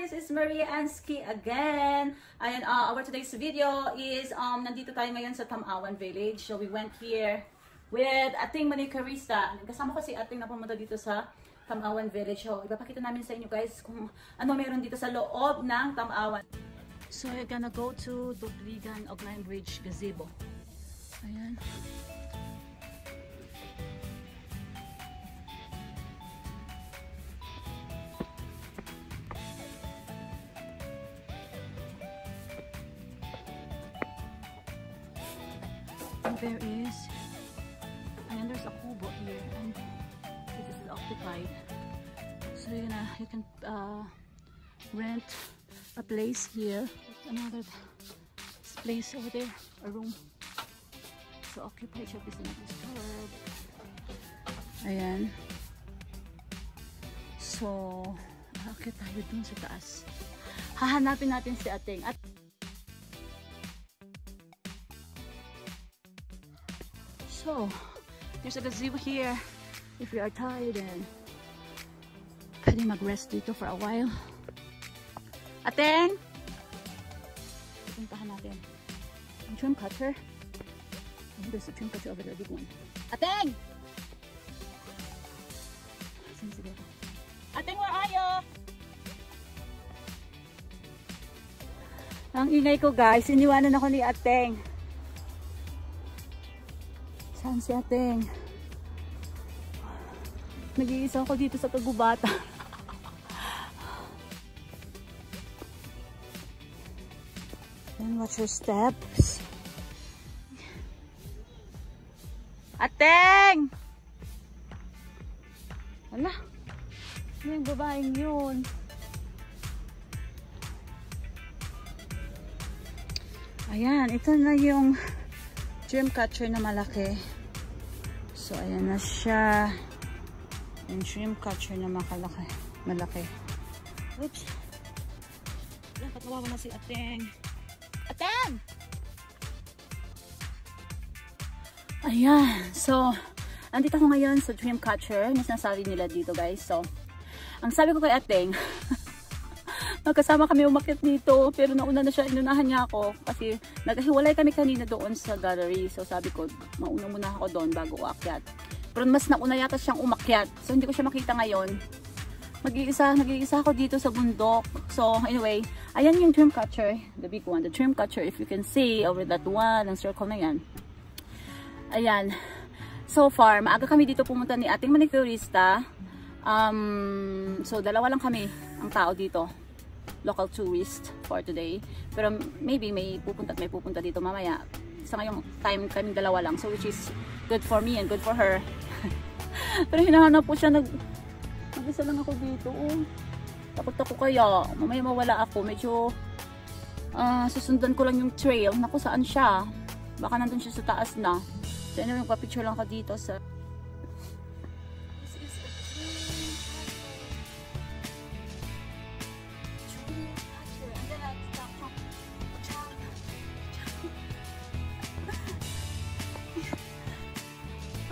This is Maria Ansky again. And our today's video is nandito tayo ngayon sa Tamawan Village. So we went here with ating manicurista. Kasama ko si ating na pumunta dito sa Tamawan Village. So ipapakita namin sa inyo guys kung ano meron dito sa loob ng Tamawan. So we're gonna go to Tugligan Ogline Bridge Gazebo. Ayan. There is, and there's a kubo here, and this is occupied. So you can rent a place here. Another place over there, a room. So occupied siya, is not disturbed. Ayan. So akit tayo dun sa taas. Hahanapin natin si ating. So, there's a gazebo here if you are tired and pwede mag-rest dito for a while. Ateng! Puntahan natin ang trim cutter. There's a trim cutter over there, big one. Ateng! Ateng, where are you? Ang ingay ko guys, iniwanan ako ni Ateng. Saan si Ateng? Nag-iisa ako dito sa kagubata. And watch your steps. Ateng! Wala. Ano yung babaeng yun? Ayan, ito na yung dream catcher na malaki. So ayan na siya. Yung dream catcher na malaki. Oops. Dapat nawawa na si Ateng. Ateng! Ayan. So, andito ako ngayon sa dream catcher. Yung sinasabi nila dito guys. So, ang sabi ko kay Ateng, magkasama kami umakyat dito, pero nauna na siya, inunahan niya ako kasi naghiwalay kami kanina doon sa gallery. So sabi ko, mauna muna ako doon bago umakyat. Pero mas nauna yata siyang umakyat. So hindi ko siya makita ngayon. Nag-iisa ako dito sa bundok. So anyway, ayan yung dream catcher, the big one. The dream catcher, if you can see over that one, ang circle na yan. Ayan. So far, maaga kami dito pumunta ni ating manicurista. So dalawa lang kami ang tao dito. Local tourist for today. Pero maybe may pupunta dito mamaya. Sa ngayong time kaming dalawa lang. So which is good for me and good for her. Pero hinahanap po siya. Mag-isa lang ako dito. Oh. Takot ako kaya. Mamaya mawala ako. Medyo susundan ko lang yung trail. Naku, saan siya? Baka nandun siya sa taas na. So anyway, pa-picture lang ako dito sa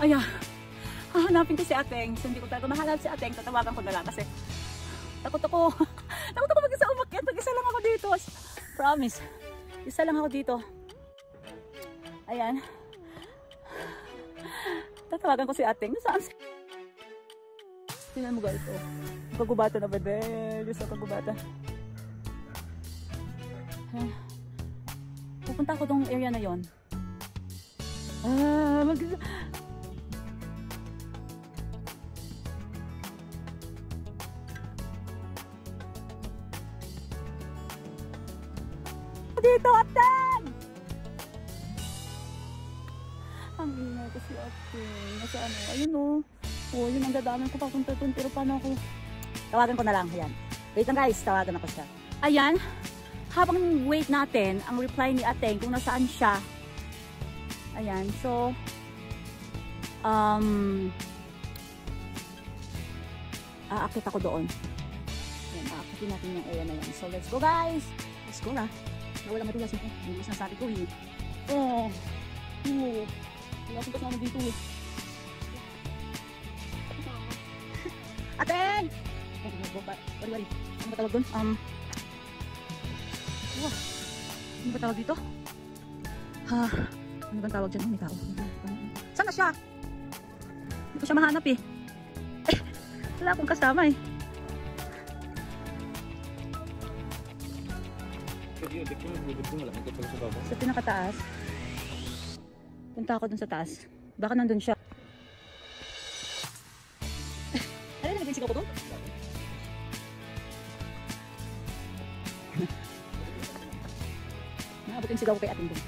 ayan, hahanapin ko si Ateng. So, hindi ko talaga mahanap si Ateng. Tatawagan ko na lang kasi takot ako mag-isa umakyat. Mag-isa lang ako dito. Promise. Isa lang ako dito. Ayan. Tatawagan ko si Ateng. Nasaan si? Tingnan mo guys. Oh. Kagubatan over there. Yung sa kagubatan. Ayan. Pupunta ako tong area na yon. Dito, Ateng! Ang ingay ko si Ateng. Nasa ano, ayun o. Oh, yun ang dadaanan ko papunta dun. Pero paano ako? Tawagan ko na lang. Ayan. Wait lang guys, tawagan ako siya. Ayan. Habang wait natin, ang reply ni Ateng kung nasaan siya. Ayan. So, aakit ako doon. Ayan, aakitin natin yung area na yan. So, let's go guys! Let's go na. Nawala madulas mo. Hindi mo sinasabi ko eh. Wala akong kasama dito eh. Ateng! Wari. Ano ba tawag dun? Wow. Ano ba tawag dito? Ha? Ano ba tawag dyan? May tao. Saan na siya? Hindi ko siya mahanap eh. Wala akong kasama eh. Sa pinakataas. Punta ako dun sa taas. Baka nandun siya. Ano na naging sigaw ko dun? Naabot yung sigaw ko kay ating dun.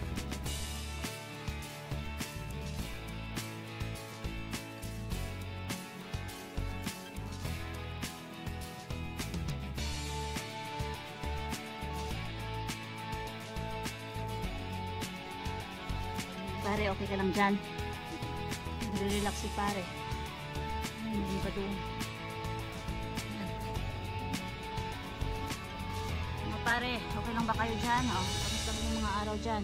Pare, okay ka lang dyan. Nag-relax si pare. Ay, hindi pa doon. Mga pare, okay lang ba kayo dyan? Oh, kamusta mo yung mga araw dyan?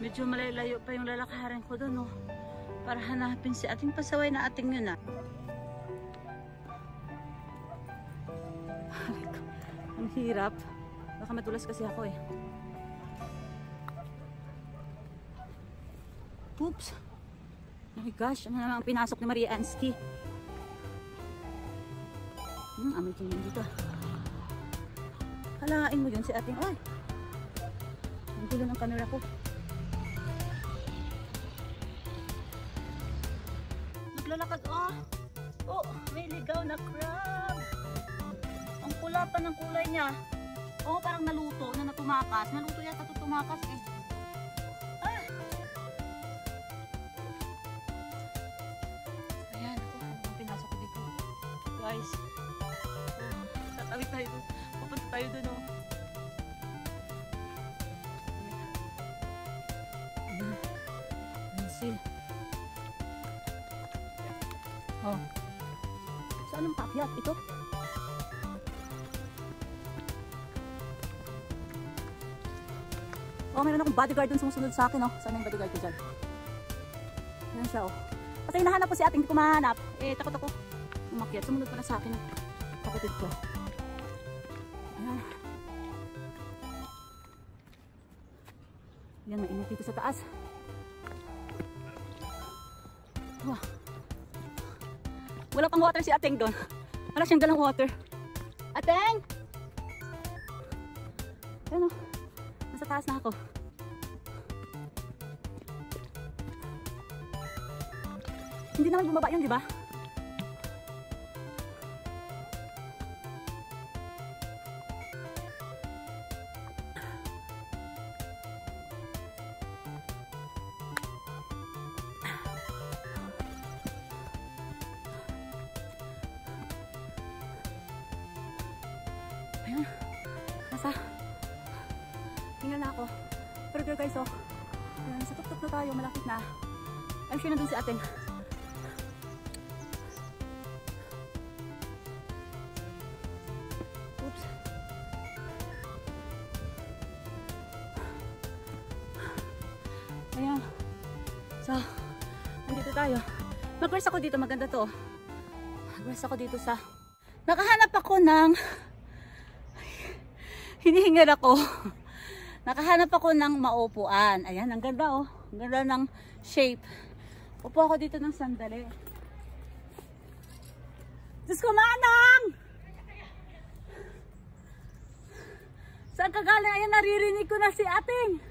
Medyo malayo pa yung lalakarin ko doon, oh. Para hanapin si ating pasaway na ating yun, ah. Ang hirap. Baka madulas kasi ako, eh. Oops. Oh my gosh, ano naman ang pinasok ni Maria Ansky? Amoy tingin dito. Kalain mo yun si ating, ay. Ang gulo ng camera ko. Lalakad, oh, may ligaw na crab. Ang pula pa ng kulay niya. Oh, parang naluto na natumakas. Naluto yata ito tumakas eh. Ah. Ayan, ang pinasok ko dito. Guys, tatawid tayo doon. Pupunta tayo doon, oh. Let's see. Oh. Saan ang pakyat? Ito? Oh, meron akong bodyguard dun sumusunod sa akin, oh. Saan yung bodyguard ko dyan? Yan siya, oh. Kasi hinahanap ko si ating, hindi ko mahanap. Eh, takot ako umakyat. Sumunod pala sa akin, kapatid ko. Ayan. Yan, mainit dito sa taas. Wow. Wala pang water si Ateng doon. Wala siyang dalang water. Ateng! Ano? Nasa taas na ako. Hindi naman bumaba yun, di ba? Ayan, nasa hinga na ako. Pero girl guys, oh, ayan, sa tuktok na tayo, malapit na. I'm sure nandun si atin. Oops. Ayan. So, nandito tayo. Mag-rest ako dito, maganda to. Mag-rest ako dito sa... Nakahanap ako ng... Hinihingal ako. Nakahanap ako ng maupuan. Ayan, ang ganda, oh. Ang ganda ng shape. Upo ako dito ng sandali. Diyos ko, Manang! Saan ka galing? Ayan, naririnig ko na si ating.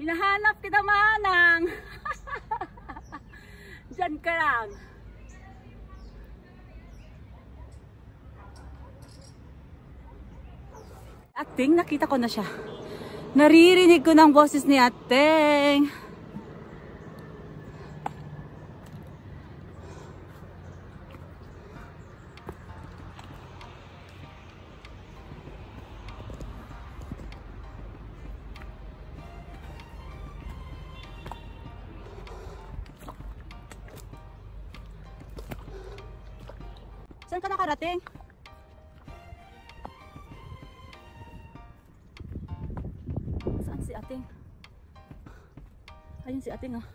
Hinahanap kita, Manang. Diyan ka lang. Ating, nakita ko na siya. Naririnig ko ng boses ni Ating. Saan ka nakarating? Saan si Ating? Ayun si Ating, oh.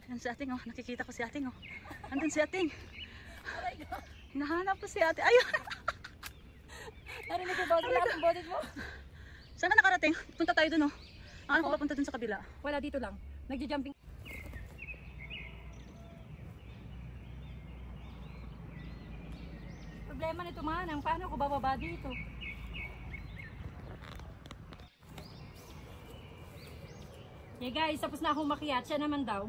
Ayun si Ating, oh. Nakikita ko si Ating, oh. Andun si Ating. Hinahanap ko si Ating. Ayun! Narinig ko ba? Wala akong boses mo? Saan ka nakarating? Punta tayo dun, oh. Ano ko papunta dun sa kabila? Wala, dito lang. Nagja-jumping. Problema nito manang, paano ako bababa dito? Yeah guys, tapos na akong makiat. Siya naman daw.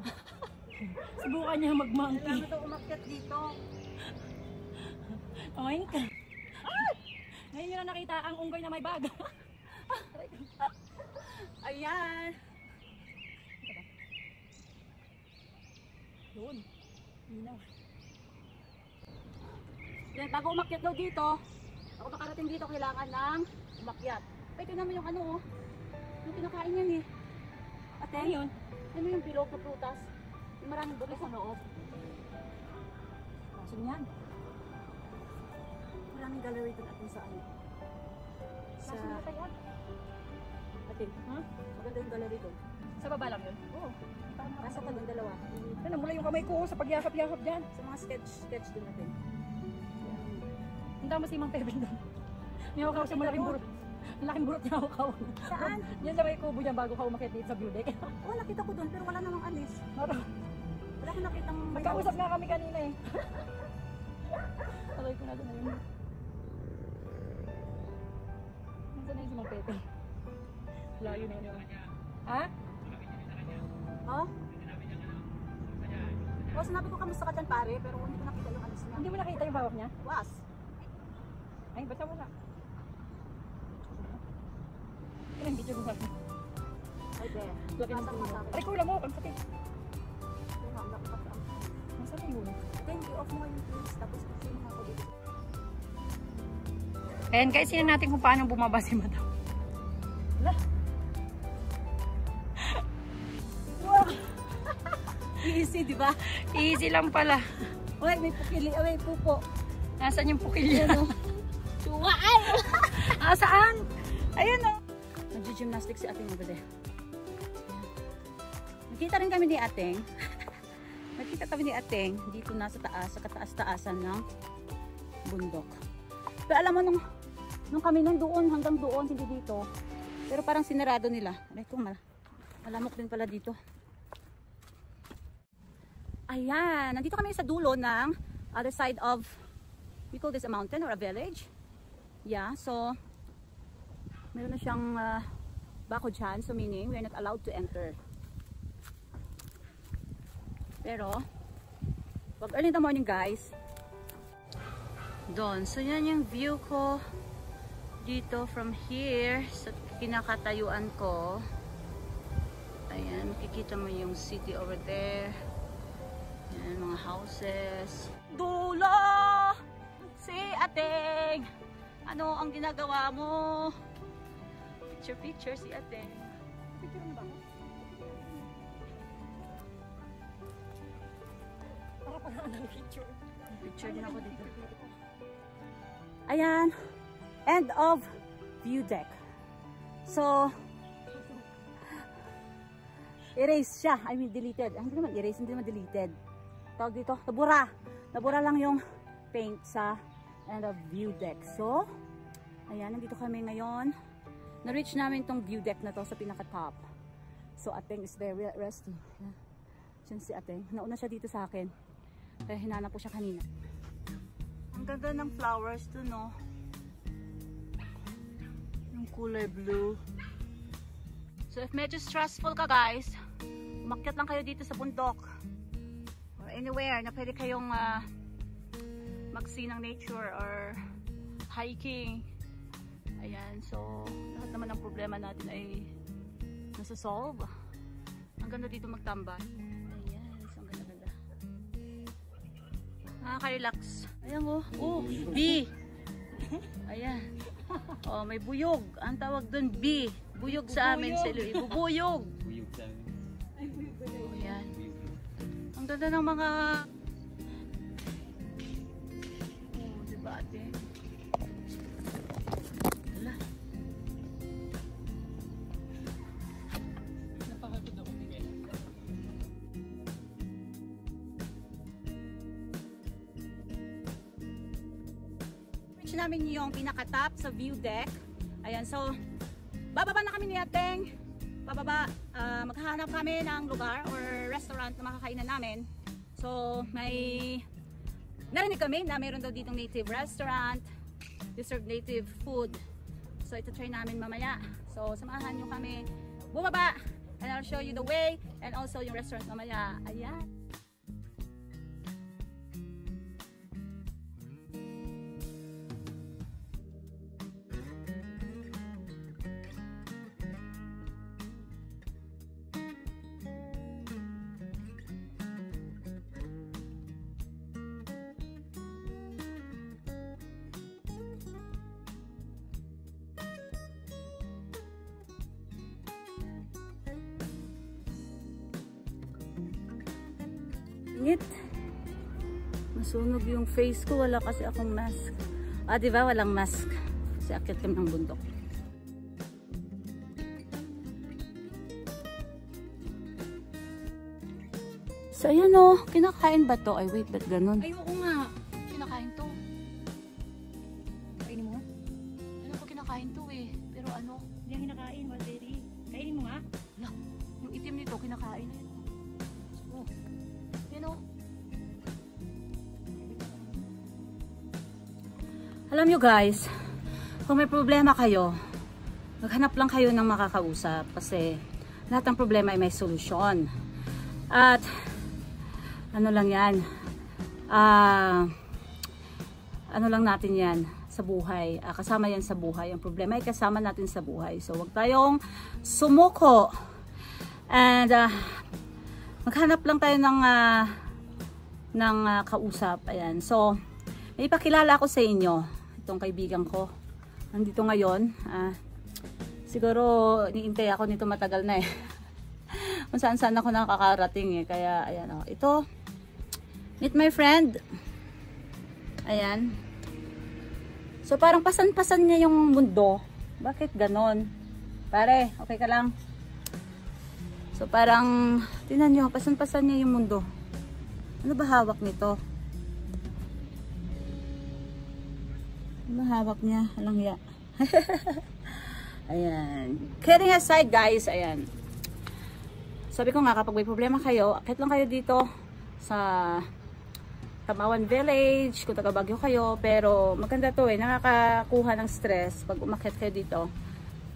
Subukan niya mag-monkey. Kailangan ito umakyat dito. Oink ka. Ngayon yun na nakita ang unggoy na may baga. Ayan. Doon. Inaw. Then, bago umakyat daw dito, ako makarating dito, kailangan ng umakyat. Ay, tingnan mo yung ano, oh. Yung kinakain yan, eh. Ate, Ano yun? ano yung bilog na prutas? Yung maraming buto sa loob. Kaso yan. Maraming gallery doon at sa ano. Sa... Kaso na tayo. Ate, Huh? maganda yung gallery doon. Sa baba lang yun? Oo. Nasa ka doon, dalawa. Ano, mula yung kamay ko sa pagyakap-yakap dyan. Sa mga sketch doon natin. Ang dama si Mang Tevin doon. Niyawakaw siya malaking burot. Malaking burot niya ako. Saan? Yan sa may kubo niya bago ka umakyat dito sa view deck. Oo, nakita ko doon, pero wala namang alis. Wala ko nakitang... Magkausap nga kami kanina eh. Alay ko na doon ayun. Nasaan na yung si Mang Pepe? Layo na yun. Ha? Oh? Oo, sinabi ko kamusta ka dyan, pare, pero hindi ko nakita yung alis niya. Hindi mo nakita yung bawak niya? Was. Ay, basta mo na. Ilang video mo sabi? Ay, there. Laki ng Nasaan puno. ka sa akin? Ay, kulang mo. Ang sakit. Wala, wala ka sa akin. Nasaan na yun? Thank you, off mo yung please. Tapos kasi mo ako dito. Ayan guys, sinan natin kung paano bumaba si Madam. Wala. Easy, di ba? Easy lang pala. Uy, may pukili. Uy, pupo. Nasaan yung pukilya? Tuwa, ay! Ah, saan? Ayun, o. Nag-gymnastics si Ating over there. Nakita rin kami ni Ating. Nakita kami ni Ating dito na sa taas, sa kataas-taasan ng bundok. Pero alam mo, nung kami doon, hanggang doon, hindi dito. Pero parang sinarado nila. Aray ko, malamok din pala dito. Ayan, nandito kami sa dulo ng other side of, we call this a mountain or a village. Yeah, so, meron na siyang bako dyan, so meaning we're not allowed to enter. Pero, pag early in the morning guys, doon, so yan yung view ko dito from here sa kinakatayuan ko. Ayan, makikita mo yung city over there. Ayan, mga houses. Dulo! Si Ating! Ano ang ginagawa mo? Picture si Ating. Picture mo ba ako? Para pala ng picture. Picture din ako dito. Ayan. End of view deck. So, erase siya. I mean, deleted. Hindi naman erase, hindi naman deleted. Tawag dito, nabura. Nabura lang yung paint sa end of view deck. So, ayan, nandito kami ngayon. Na-reach namin tong view deck na to sa pinaka-top. So, Ating is there resting. Diyan si Ating. Nauna siya dito sa akin. Kaya hinanap ko siya kanina. Ang ganda ng flowers to, no? Yung kulay blue. So, if medyo stressful ka, guys, umakyat lang kayo dito sa bundok. Or anywhere na pwede kayong mag-see ng nature or hiking. Ayan, so lahat naman ng problema natin ay nasa-solve. Ang ganda dito magtambay. Ayan, so ang ganda-ganda. Nakaka-relax. Ayan oh, oh, bee. Ayan. Oh, may buyog. Ang tawag doon, bee. Buyog sa amin sa Iloilo. Bubuyog. Buyog sa amin. Oh, ayan. Ang ganda ng mga... Oh, diba ate? Wala. Napakagod ako tingin. Reach namin yung pinaka-top sa view deck. Ayan, so bababa na kami ni Ateng. Bababa, maghahanap kami ng lugar or restaurant na makakainan namin. So may narinig kami na meron daw ditong native restaurant, they serve native food. So ito try namin mamaya. So samahan nyo kami bumaba and I'll show you the way and also yung restaurant mamaya. Ayan. Ingit. Masunog yung face ko. Wala kasi akong mask. Ah, diba? Walang mask. Kasi akit kami ng bundok. So, ayan o. Kinakain ba to? Ay, wait. Ba't ganun? Ayoko nga. Kinakain to. Kainin mo? Ano ko kinakain to eh. Pero ano? Hindi ang kinakain, Walteri. Kainin mo nga. Lah, yung itim nito, kinakain na yun. Oh. Yan o. Alam nyo guys, kung may problema kayo, maghanap lang kayo ng makakausap kasi lahat ng problema ay may solusyon. At ano lang yan, ano lang natin yan sa buhay, kasama yan sa buhay. Ang problema ay kasama natin sa buhay. So wag tayong sumuko and maghanap lang tayo ng kausap. Ayan. So may ipakilala ko sa inyo itong kaibigan ko. Nandito ngayon. Siguro niintay ako nito matagal na eh. Kung saan saan ako nakakarating eh. Kaya ayan o. Ito. Meet my friend. Ayan. So parang pasan-pasan niya yung mundo. Bakit ganon? Pare, okay ka lang? So parang, tingnan nyo, pasan-pasan niya yung mundo. Ano ba hawak nito? Ano hawak niya? Alang ya. Ayan. Kidding aside guys, ayan. Sabi ko nga, kapag may problema kayo, akit lang kayo dito sa Tamawan Village, kung taga Baguio kayo. Pero maganda to eh, nakakakuha ng stress pag umakyat kayo dito.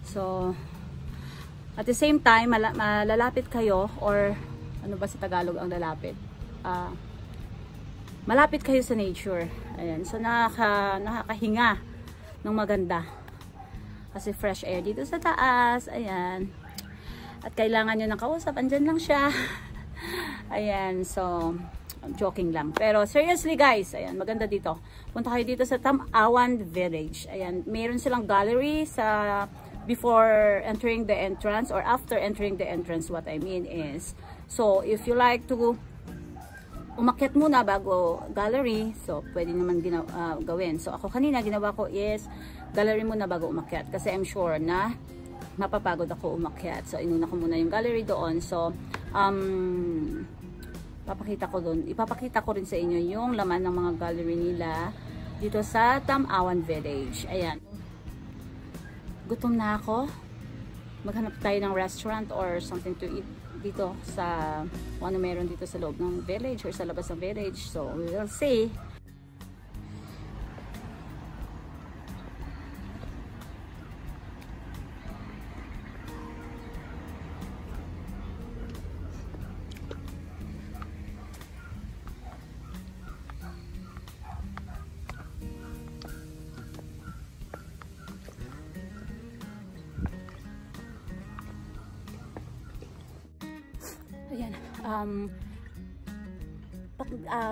So, at the same time, malalapit kayo, or ano ba sa Tagalog ang lalapit? Malapit kayo sa nature. Ayan. So, nakakahinga ng maganda. Kasi fresh air dito sa taas. Ayan. At kailangan nyo ng kausap. Andyan lang siya. Ayan. So, joking lang. Pero seriously guys, ayan, maganda dito. Punta kayo dito sa Tamawan Village. Ayan. Meron silang gallery sa before entering the entrance or after entering the entrance. What I mean is, so if you like to umakyat muna bago gallery, so pwede naman gawin. So ako kanina ginawa ko is gallery muna bago umakyat kasi I'm sure na mapapagod ako umakyat. So inuna ko muna yung gallery doon. So ipapakita ko rin sa inyo yung laman ng mga gallery nila dito sa Tamawan Village. Ayan. Gutom na ako. Maghanap tayo ng restaurant or something to eat dito sa kung ano meron dito sa loob ng village or sa labas ng village. So we will see.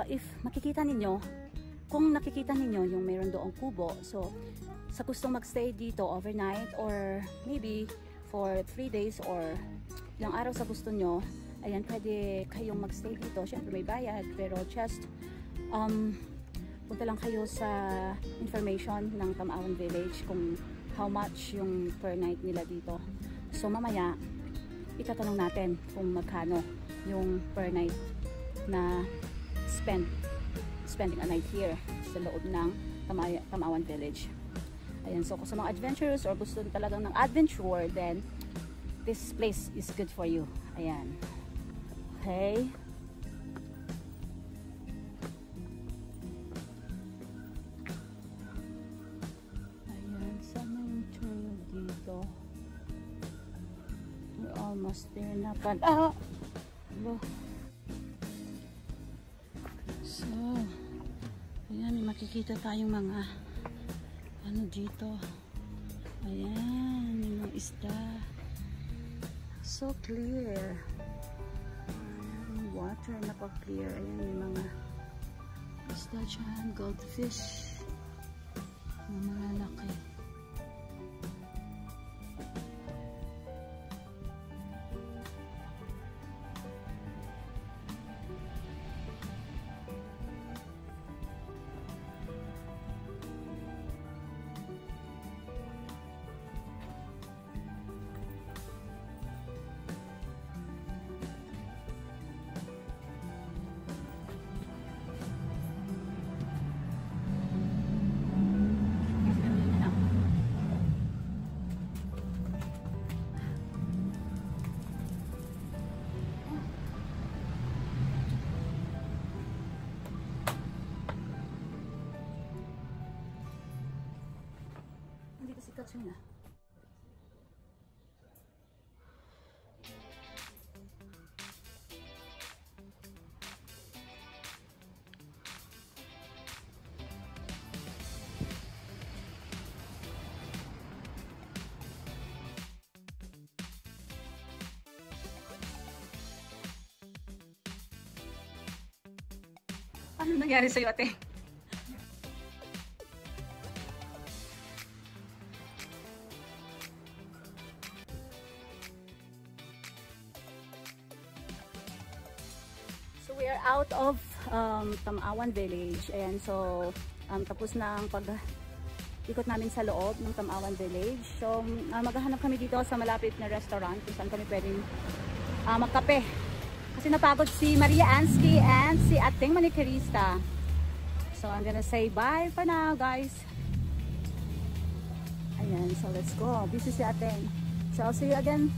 if makikita ninyo, kung nakikita ninyo yung mayroon doong kubo, so sa gustong magstay dito overnight or maybe for 3 days or ilang araw sa gusto nyo, ayan, pwede kayong magstay dito. Syempre may bayad, pero just punta lang kayo sa information ng Tamawan Village kung how much yung per night nila dito. So mamaya itatanong natin kung magkano yung per night na spending a night here sa loob ng Tamawan Village. Ayan, so kung sa mga adventurers or gusto talagang ng adventure, then this place is good for you. Ayan. Okay. Ayan, sana yung trail dito. We're almost there na pala. Hello. So, ayan, may makikita tayong mga ano dito. Ayan, yung mga isda. So clear. Ayan, yung water napag-clear. Ayan, yung mga isda dyan. Goldfish. Yung malalaki. Hindi kasi Katrina. Ano nangyari sa'yo, ate? So we are out of Tamawan Village. Ayan, so tapos na ang pag-ikot namin sa loob ng Tamawan Village. So maghahanap kami dito sa malapit na restaurant kung saan kami pwedeng magkape. Kasi napagod si Maria Ansky and si ating manicurista. So I'm gonna say bye for now, guys. Ayan, so let's go. Busy si ating. So I'll see you again